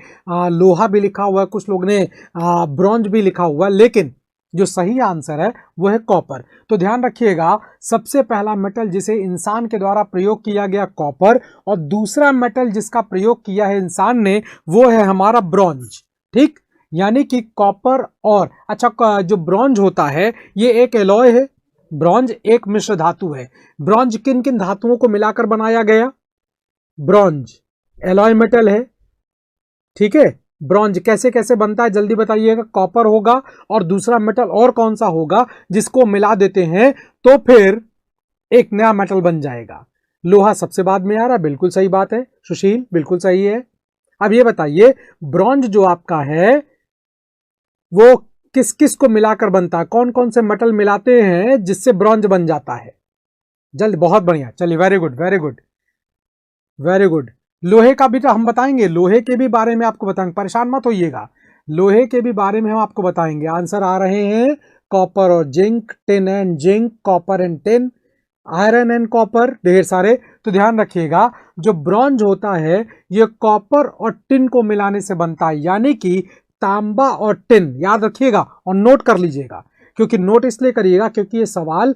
लोहा भी लिखा हुआ है, कुछ लोगों ने ब्रॉन्ज भी लिखा हुआ है, लेकिन जो सही आंसर है वो है कॉपर। तो ध्यान रखिएगा, सबसे पहला मेटल जिसे इंसान के द्वारा प्रयोग किया गया कॉपर, और दूसरा मेटल जिसका प्रयोग किया है इंसान ने वो है हमारा ब्रॉन्ज। ठीक, यानी कि कॉपर और अच्छा, जो ब्रॉन्ज होता है ये एक एलॉय है। ब्रॉन्ज एक मिश्र धातु है। ब्रॉन्ज किन किन धातुओं को मिलाकर बनाया गया? ब्रॉन्ज एलॉय मेटल है। ठीक है, ब्रॉन्ज कैसे कैसे बनता है जल्दी बताइएगा। कॉपर होगा और दूसरा मेटल और कौन सा होगा जिसको मिला देते हैं तो फिर एक नया मेटल बन जाएगा। लोहा सबसे बाद में आ रहा, बिल्कुल सही बात है सुशील, बिल्कुल सही है। अब ये बताइए, ब्रॉन्ज जो आपका है वो किस किस को मिलाकर बनता है? कौन कौन से मेटल मिलाते हैं जिससे ब्रॉन्ज बन जाता है? जल्द, बहुत बढ़िया, चलिए, very good, very good, very good. लोहे का भी तो हम बताएंगे, लोहे के भी बारे में आपको बताएंगे, परेशान मत होइएगा। लोहे के भी बारे में हम आपको बताएंगे। आंसर आ रहे हैं कॉपर और zinc, tin and zinc, copper and tin, iron and copper, ढेर सारे। तो ध्यान रखिएगा, जो ब्रॉन्ज होता है ये कॉपर और टिन को मिलाने से बनता है, यानी कि तांबा और टिन। याद रखिएगा और नोट कर लीजिएगा, क्योंकि नोट इसलिए करिएगा क्योंकि ये सवाल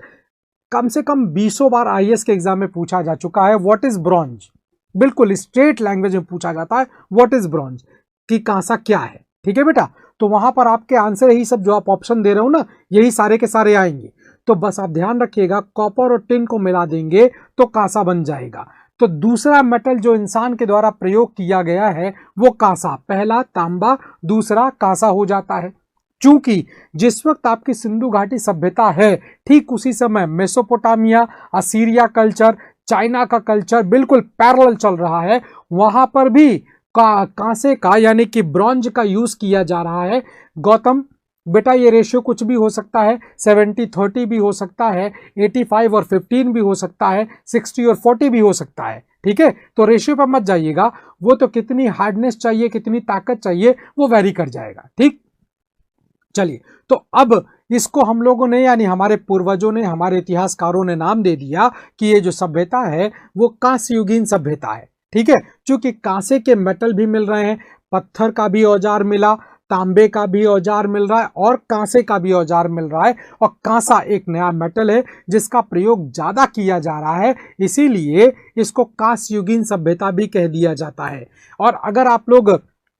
कम से कम 20 बार आईएएस के एग्जाम में पूछा जा चुका है। व्हाट इज ब्रॉन्ज, बिल्कुल स्ट्रेट लैंग्वेज में पूछा जाता है, व्हाट इज ब्रॉन्ज, कि कांसा क्या है। ठीक है बेटा, तो वहां पर आपके आंसर यही सब जो आप ऑप्शन दे रहे हो ना, यही सारे के सारे आएंगे। तो बस आप ध्यान रखिएगा, कॉपर और टिन को मिला देंगे तो कांसा बन जाएगा। तो दूसरा मेटल जो इंसान के द्वारा प्रयोग किया गया है वो कांसा, पहला तांबा, दूसरा कांसा हो जाता है। चूंकि जिस वक्त आपकी सिंधु घाटी सभ्यता है ठीक उसी समय मेसोपोटामिया, असीरिया कल्चर, चाइना का कल्चर बिल्कुल पैरेलल चल रहा है, वहां पर भी कांसे का यानी कि ब्रॉन्ज का यूज किया जा रहा है। गौतम बेटा ये रेशियो कुछ भी हो सकता है, 70-30 भी हो सकता है, 85 और 15 भी हो सकता है, 60 और 40 भी हो सकता है। ठीक है, तो रेशियो पर मत जाइएगा, वो तो कितनी हार्डनेस चाहिए, कितनी ताकत चाहिए, वो वेरी कर जाएगा। ठीक, चलिए, तो अब इसको हम लोगों ने यानी हमारे पूर्वजों ने, हमारे इतिहासकारों ने नाम दे दिया कि ये जो सभ्यता है वो कांस्य युगीन सभ्यता है। ठीक है, क्योंकि कांसे के मेटल भी मिल रहे हैं, पत्थर का भी औजार मिला, तांबे का भी औजार मिल रहा है और कांसे का भी औजार मिल रहा है। और कांसा एक नया मेटल है जिसका प्रयोग ज्यादा किया जा रहा है, इसीलिए इसको कांस्य युगीन सभ्यता भी कह दिया जाता है। और अगर आप लोग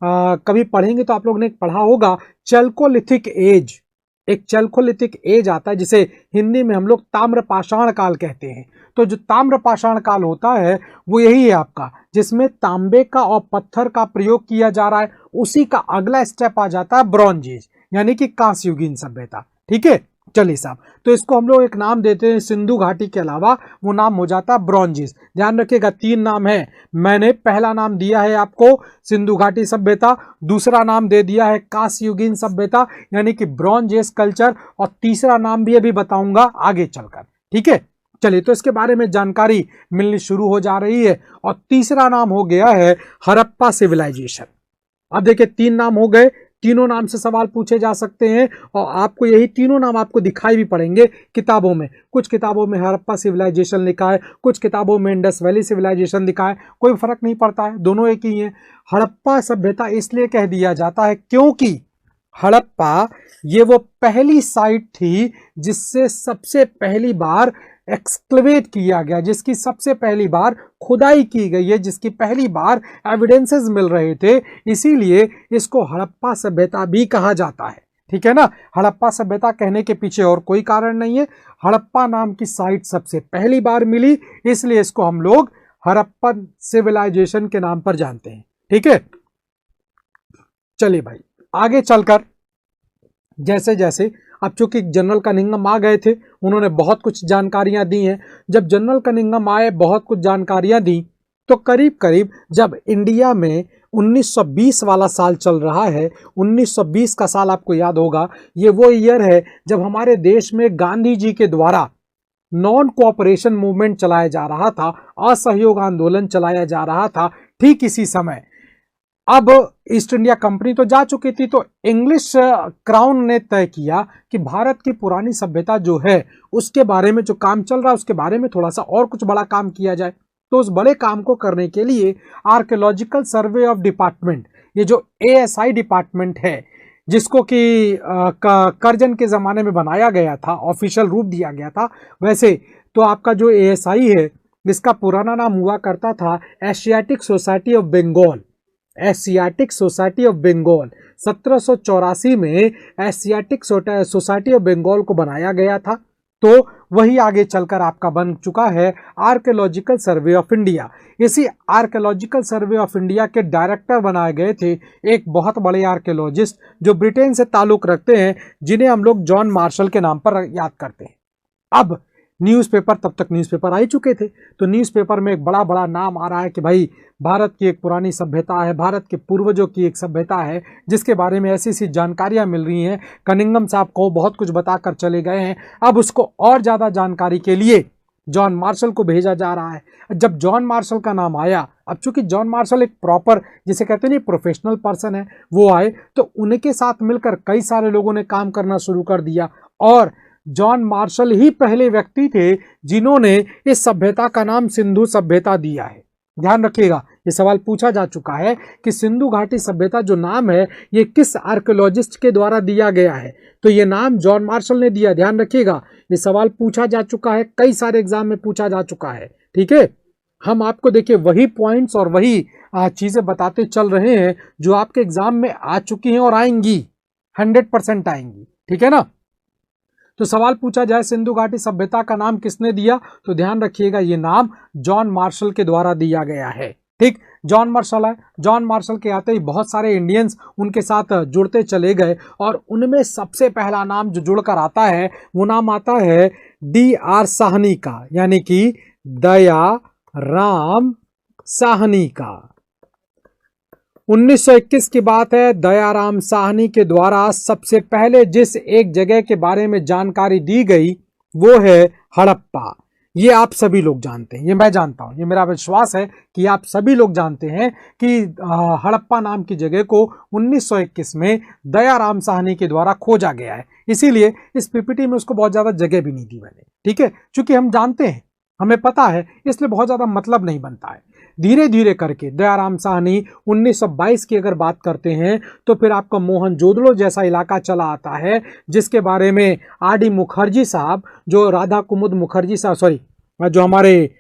कभी पढ़ेंगे तो आप लोग ने पढ़ा होगा चल्कोलिथिक एज, एक चल्कोलिथिक एज आता है जिसे हिंदी में हम लोग ताम्रपाषाण काल कहते हैं। तो जो ताम्रपाषाण काल होता है वो यही है आपका, जिसमें तांबे का और पत्थर का प्रयोग किया जा रहा है। उसी का अगला स्टेप आ जाता है ब्रॉन्ज एज यानी कि कांस्य युगीन सभ्यता। ठीक है, चलिए साहब, तो इसको हम लोग एक नाम देते हैं सिंधु घाटी के अलावा, वो नाम हो जाता है ब्रॉन्ज एज। ध्यान रखिएगा 3 नाम है, मैंने पहला नाम दिया है आपको सिंधु घाटी सभ्यता, दूसरा नाम दे दिया है कांस्य युगीन सभ्यता यानी कि ब्रॉन्ज एज कल्चर, और तीसरा नाम भी अभी बताऊंगा आगे चलकर। ठीक है, चलिए, तो इसके बारे में जानकारी मिलनी शुरू हो जा रही है। और तीसरा नाम हो गया है हड़प्पा सिविलाइजेशन। अब देखिए 3 नाम हो गए, तीनों नाम से सवाल पूछे जा सकते हैं और आपको यही तीनों नाम आपको दिखाई भी पड़ेंगे किताबों में। कुछ किताबों में हड़प्पा सिविलाइजेशन लिखा है, कुछ किताबों में इंडस वैली सिविलाइजेशन लिखा है, कोई फर्क नहीं पड़ता है, दोनों एक ही है। हड़प्पा सभ्यता इसलिए कह दिया जाता है क्योंकि हड़प्पा ये वो पहली साइट थी जिससे सबसे पहली बार एक्सक्लेवेट किया गया, जिसकी सबसे पहली बार खुदाई की गई है, जिसकी पहली बार एविडेंसेस मिल रहे थे, इसीलिए इसको हड़प्पा सभ्यता भी कहा जाता है। ठीक है ना, हड़प्पा सभ्यता कहने के पीछे और कोई कारण नहीं है, हड़प्पा नाम की साइट सबसे पहली बार मिली, इसलिए इसको हम लोग हड़प्पन सिविलाइजेशन के नाम पर जानते हैं। ठीक है, चलिए भाई आगे चलकर जैसे जैसे अब चूंकि जनरल कनिंघम आ गए थे, उन्होंने बहुत कुछ जानकारियां दी हैं। जब जनरल कनिंघम आए, बहुत कुछ जानकारियां दी, तो करीब करीब जब इंडिया में 1920 वाला साल चल रहा है, 1920 का साल आपको याद होगा, ये वो ईयर है जब हमारे देश में गांधी जी के द्वारा नॉन कोऑपरेशन मूवमेंट चलाया जा रहा था, असहयोग आंदोलन चलाया जा रहा था। ठीक इसी समय अब ईस्ट इंडिया कंपनी तो जा चुकी थी, तो इंग्लिश क्राउन ने तय किया कि भारत की पुरानी सभ्यता जो है उसके बारे में जो काम चल रहा है उसके बारे में थोड़ा सा और कुछ बड़ा काम किया जाए। तो उस बड़े काम को करने के लिए आर्कियोलॉजिकल सर्वे ऑफ डिपार्टमेंट, ये जो ASI डिपार्टमेंट है, जिसको कि करजन के ज़माने में बनाया गया था, ऑफिशियल रूप दिया गया था, वैसे तो आपका जो ASI है इसका पुराना नाम हुआ करता था Asiatic Society of Bengal. Asiatic Society of Bengal 1784 में एशियाटिक सोसाइटी ऑफ बंगाल को बनाया गया था। तो वही आगे चलकर आपका बन चुका है आर्कियोलॉजिकल सर्वे ऑफ इंडिया। इसी आर्कियोलॉजिकल सर्वे ऑफ इंडिया के डायरेक्टर बनाए गए थे एक बहुत बड़े आर्कियोलॉजिस्ट जो ब्रिटेन से ताल्लुक रखते हैं, जिन्हें हम लोग जॉन मार्शल के नाम पर याद करते हैं। अब न्यूज़पेपर, तब तक न्यूज़पेपर आ ही चुके थे, तो न्यूज़पेपर में एक बड़ा बड़ा नाम आ रहा है कि भाई भारत की एक पुरानी सभ्यता है, भारत के पूर्वजों की एक सभ्यता है जिसके बारे में ऐसी ऐसी जानकारियां मिल रही हैं। कनिंघम साहब को बहुत कुछ बताकर चले गए हैं, अब उसको और ज़्यादा जानकारी के लिए जॉन मार्शल को भेजा जा रहा है। जब जॉन मार्शल का नाम आया, अब चूंकि जॉन मार्शल एक प्रॉपर जिसे कहते हैं प्रोफेशनल पर्सन है, वो आए तो उनके साथ मिलकर कई सारे लोगों ने काम करना शुरू कर दिया और जॉन मार्शल ही पहले व्यक्ति थे जिन्होंने इस सभ्यता का नाम सिंधु सभ्यता दिया है। ध्यान रखिएगा, ये सवाल पूछा जा चुका है कि सिंधु घाटी सभ्यता जो नाम है ये किस आर्कियोलॉजिस्ट के द्वारा दिया गया है, तो ये नाम जॉन मार्शल ने दिया। ध्यान रखिएगा, ये सवाल पूछा जा चुका है, कई सारे एग्जाम में पूछा जा चुका है। ठीक है, हम आपको देखिए वही पॉइंट्स और वही चीजें बताते चल रहे हैं जो आपके एग्जाम में आ चुकी हैं और आएंगी, 100% आएंगी। ठीक है ना, तो सवाल पूछा जाए सिंधु घाटी सभ्यता का नाम किसने दिया, तो ध्यान रखिएगा ये नाम जॉन मार्शल के द्वारा दिया गया है। ठीक, जॉन मार्शल है, जॉन मार्शल के आते ही बहुत सारे इंडियंस उनके साथ जुड़ते चले गए और उनमें सबसे पहला नाम जो जुड़कर आता है वो नाम आता है DR साहनी का, यानी कि दया राम साहनी का। 1921 की बात है। दयाराम साहनी के द्वारा सबसे पहले जिस एक जगह के बारे में जानकारी दी गई वो है हड़प्पा। ये आप सभी लोग जानते हैं, ये मैं जानता हूं, ये मेरा विश्वास है कि आप सभी लोग जानते हैं कि हड़प्पा नाम की जगह को 1921 में दयाराम साहनी के द्वारा खोजा गया है। इसीलिए इस पीपीटी में उसको बहुत ज्यादा जगह भी नहीं दी मैंने, ठीक है, क्योंकि हम जानते हैं, हमें पता है, इसलिए बहुत ज्यादा मतलब नहीं बनता है। धीरे धीरे करके दयाराम साहनी 1922 की अगर बात करते हैं तो फिर आपका मोहनजोदड़ो जैसा इलाका चला आता है, जिसके बारे में आर डी मुखर्जी साहब, जो राधा कुमुद मुखर्जी साहब, सॉरी, जो हमारे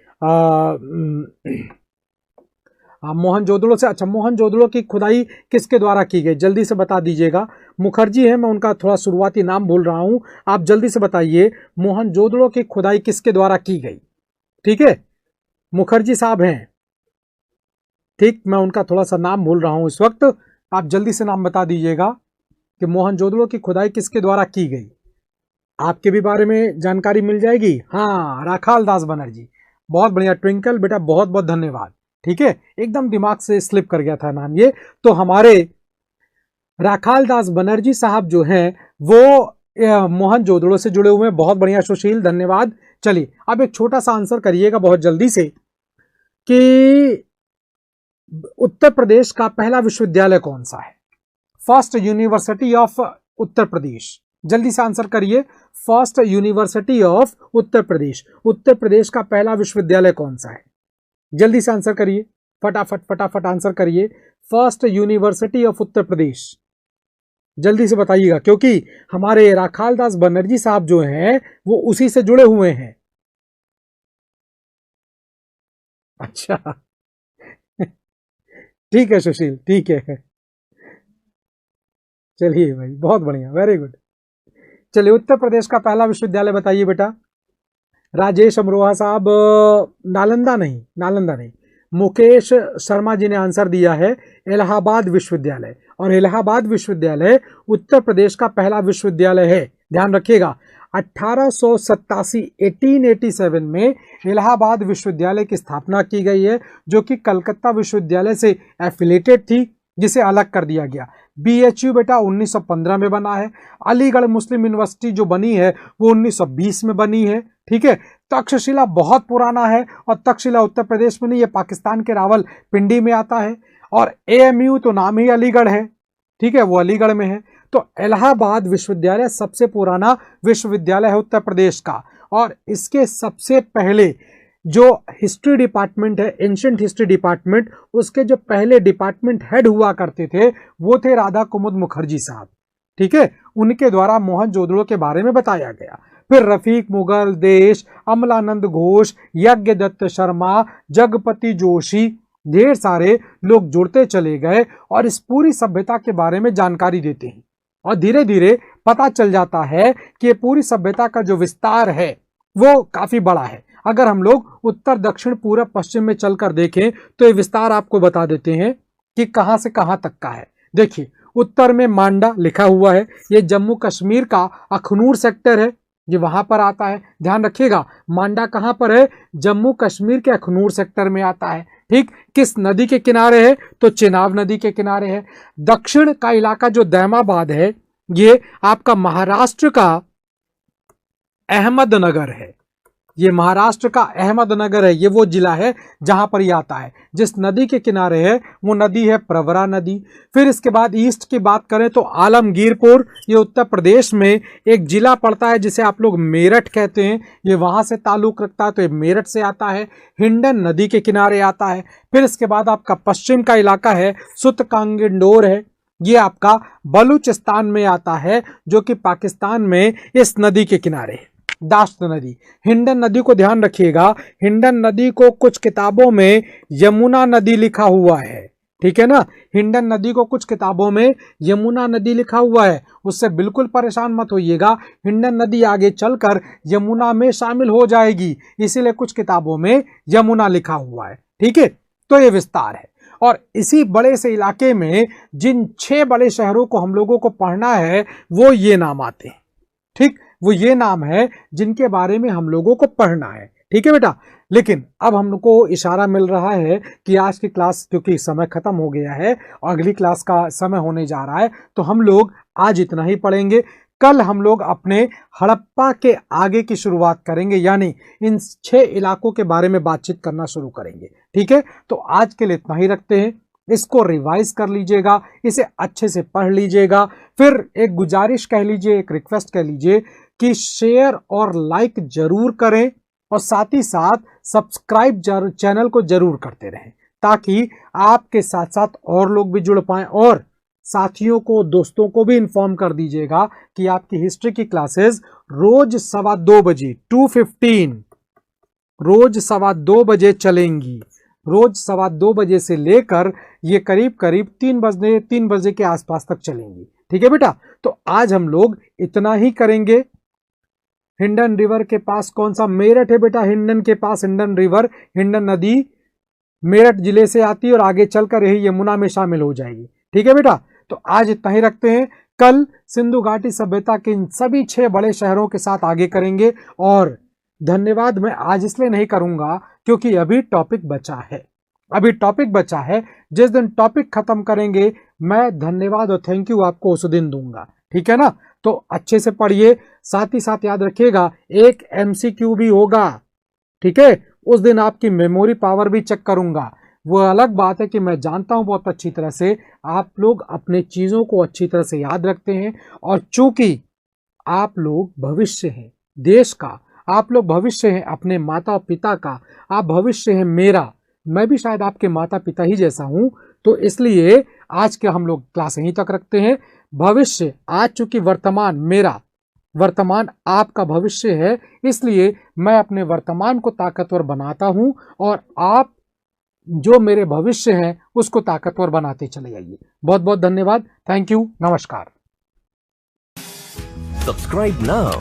मोहनजोदड़ो से, अच्छा, मोहनजोदड़ो की खुदाई किसके द्वारा की गई, जल्दी से बता दीजिएगा। मुखर्जी है, मैं उनका थोड़ा शुरुआती नाम भूल रहा हूं, आप जल्दी से बताइए मोहनजोदड़ो की खुदाई किसके द्वारा की गई। ठीक है, मुखर्जी साहब हैं, ठीक, मैं उनका थोड़ा सा नाम भूल रहा हूं इस वक्त, आप जल्दी से नाम बता दीजिएगा कि मोहनजोदड़ो की खुदाई किसके द्वारा की गई। आपके भी बारे में जानकारी मिल जाएगी। हाँ, राखाल दास बनर्जी, बहुत बढ़िया ट्विंकल बेटा, बहुत बहुत धन्यवाद। ठीक है, एकदम दिमाग से स्लिप कर गया था नाम ये। तो हमारे राखाल दास बनर्जी साहब जो हैं वो मोहनजोदड़ो से जुड़े हुए हैं। बहुत बढ़िया सुशील, धन्यवाद। चलिए अब एक छोटा सा आंसर करिएगा बहुत जल्दी से कि उत्तर प्रदेश का पहला विश्वविद्यालय कौन सा है। First university of Uttar Pradesh, जल्दी से आंसर करिए। First university of Uttar Pradesh, Uttar Pradesh का पहला विश्वविद्यालय कौन सा है, जल्दी से आंसर करिए, फटाफट फटाफट आंसर करिए। First university of Uttar Pradesh, जल्दी से बताइएगा, क्योंकि हमारे राखाल दास बनर्जी साहब जो हैं वो उसी से जुड़े हुए हैं। अच्छा ठीक है सुशील, ठीक है, चलिए भाई, बहुत बढ़िया, वेरी गुड। चलिए उत्तर प्रदेश का पहला विश्वविद्यालय बताइए बेटा। राजेश अमरोहा साहब, नालंदा नहीं, नालंदा नहीं, मुकेश शर्मा जी ने आंसर दिया है इलाहाबाद विश्वविद्यालय, और इलाहाबाद विश्वविद्यालय उत्तर प्रदेश का पहला विश्वविद्यालय है। ध्यान रखिएगा, 1887 में इलाहाबाद विश्वविद्यालय की स्थापना की गई है, जो कि कलकत्ता विश्वविद्यालय से एफिलेटेड थी, जिसे अलग कर दिया गया। BHU बेटा 1915 में बना है। अलीगढ़ मुस्लिम यूनिवर्सिटी जो बनी है वो 1920 में बनी है। ठीक है, तक्षशिला बहुत पुराना है, और तक्षशिला उत्तर प्रदेश में नहीं, ये पाकिस्तान के रावल पिंडी में आता है। और AMU तो नाम ही अलीगढ़ है, ठीक है, वो अलीगढ़ में है। तो इलाहाबाद विश्वविद्यालय सबसे पुराना विश्वविद्यालय है उत्तर प्रदेश का, और इसके सबसे पहले जो हिस्ट्री डिपार्टमेंट है, एंशिएंट हिस्ट्री डिपार्टमेंट, उसके जो पहले डिपार्टमेंट हेड हुआ करते थे वो थे राधा कुमुद मुखर्जी साहब। ठीक है, उनके द्वारा मोहनजोदड़ो के बारे में बताया गया। फिर रफीक मुगल, देश, अमलानंद घोष, यज्ञदत्त शर्मा, जगपति जोशी, ढेर सारे लोग जुड़ते चले गए और इस पूरी सभ्यता के बारे में जानकारी देते हैं, और धीरे धीरे पता चल जाता है कि ये पूरी सभ्यता का जो विस्तार है वो काफी बड़ा है। अगर हम लोग उत्तर दक्षिण पूर्व पश्चिम में चलकर देखें तो ये विस्तार आपको बता देते हैं कि कहां से कहां तक का है। देखिए, उत्तर में मांडा लिखा हुआ है, ये जम्मू कश्मीर का अखनूर सेक्टर है, ये वहां पर आता है। ध्यान रखिएगा, मांडा कहां पर है, जम्मू कश्मीर के अखनूर सेक्टर में आता है। ठीक, किस नदी के किनारे है, तो चेनाब नदी के किनारे है। दक्षिण का इलाका जो दैमाबाद है, ये आपका महाराष्ट्र का अहमदनगर है, ये महाराष्ट्र का अहमदनगर है, ये वो जिला है जहां पर ये आता है। जिस नदी के किनारे है वो नदी है प्रवरा नदी। फिर इसके बाद ईस्ट की बात करें तो आलमगीरपुर, ये उत्तर प्रदेश में एक जिला पड़ता है जिसे आप लोग मेरठ कहते हैं, ये वहां से ताल्लुक रखता है, तो ये मेरठ से आता है। हिंडन नदी के किनारे आता है। फिर इसके बाद आपका पश्चिम का इलाका है, सुतकांगिंडोर है, ये आपका बलूचिस्तान में आता है, जो कि पाकिस्तान में इस नदी के किनारे है, दाश्त नदी। हिंडन नदी को ध्यान रखिएगा, हिंडन नदी को कुछ किताबों में यमुना नदी लिखा हुआ है, ठीक है ना, हिंडन नदी को कुछ किताबों में यमुना नदी लिखा हुआ है, उससे बिल्कुल परेशान मत होइएगा, हिंडन नदी आगे चलकर यमुना में शामिल हो जाएगी, इसीलिए कुछ किताबों में यमुना लिखा हुआ है। ठीक है, तो ये विस्तार है। और इसी बड़े से इलाके में जिन 6 बड़े शहरों को हम लोगों को पढ़ना है वो ये नाम आते हैं। ठीक, वो ये नाम है जिनके बारे में हम लोगों को पढ़ना है। ठीक है बेटा, लेकिन अब हमको इशारा मिल रहा है कि आज की क्लास क्योंकि समय खत्म हो गया है और अगली क्लास का समय होने जा रहा है, तो हम लोग आज इतना ही पढ़ेंगे। कल हम लोग अपने हड़प्पा के आगे की शुरुआत करेंगे, यानी इन 6 इलाकों के बारे में बातचीत करना शुरू करेंगे। ठीक है, तो आज के लिए इतना ही रखते हैं। इसको रिवाइज कर लीजिएगा, इसे अच्छे से पढ़ लीजिएगा। फिर एक गुजारिश कह लीजिए, एक रिक्वेस्ट कह लीजिए कि शेयर और लाइक जरूर करें और साथ ही साथ सब्सक्राइब चैनल को जरूर करते रहें, ताकि आपके साथ साथ और लोग भी जुड़ पाएं। और साथियों को, दोस्तों को भी इन्फॉर्म कर दीजिएगा कि आपकी हिस्ट्री की क्लासेस रोज 2:15 बजे 2:15 रोज 2:15 बजे चलेंगी। रोज 2:15 बजे से लेकर ये करीब करीब 3 बजे के आसपास तक चलेंगी। ठीक है बेटा, तो आज हम लोग इतना ही करेंगे। हिंडन रिवर के पास कौन सा? मेरठ है बेटा। हिंडन के पास हिंडन रिवर, हिंडन नदी मेरठ जिले से आती है और आगे चलकर यही यमुना में शामिल हो जाएगी। ठीक है बेटा, तो आज इतना ही रखते हैं। कल सिंधु घाटी सभ्यता के इन सभी 6 बड़े शहरों के साथ आगे करेंगे। और धन्यवाद मैं आज इसलिए नहीं करूंगा क्योंकि अभी टॉपिक बचा है। जिस दिन टॉपिक खत्म करेंगे मैं धन्यवाद और थैंक यू आपको उस दिन दूंगा। ठीक है ना, तो अच्छे से पढ़िए। साथ ही साथ याद रखिएगा एक MCQ भी होगा। ठीक है, उस दिन आपकी मेमोरी पावर भी चेक करूंगा। वो अलग बात है कि मैं जानता हूं बहुत अच्छी तरह से आप लोग अपने चीजों को अच्छी तरह से याद रखते हैं, और चूंकि आप लोग भविष्य हैं देश का, आप लोग भविष्य हैं अपने माता पिता का, आप भविष्य हैं मेरा, मैं भी शायद आपके माता पिता ही जैसा हूं, तो इसलिए आज के हम लोग क्लास यहीं तक रखते हैं। भविष्य आज चूंकि वर्तमान मेरा, वर्तमान आपका भविष्य है, इसलिए मैं अपने वर्तमान को ताकतवर बनाता हूं और आप जो मेरे भविष्य हैं उसको ताकतवर बनाते चले जाइए। बहुत बहुत धन्यवाद। Thank you. नमस्कार। Subscribe now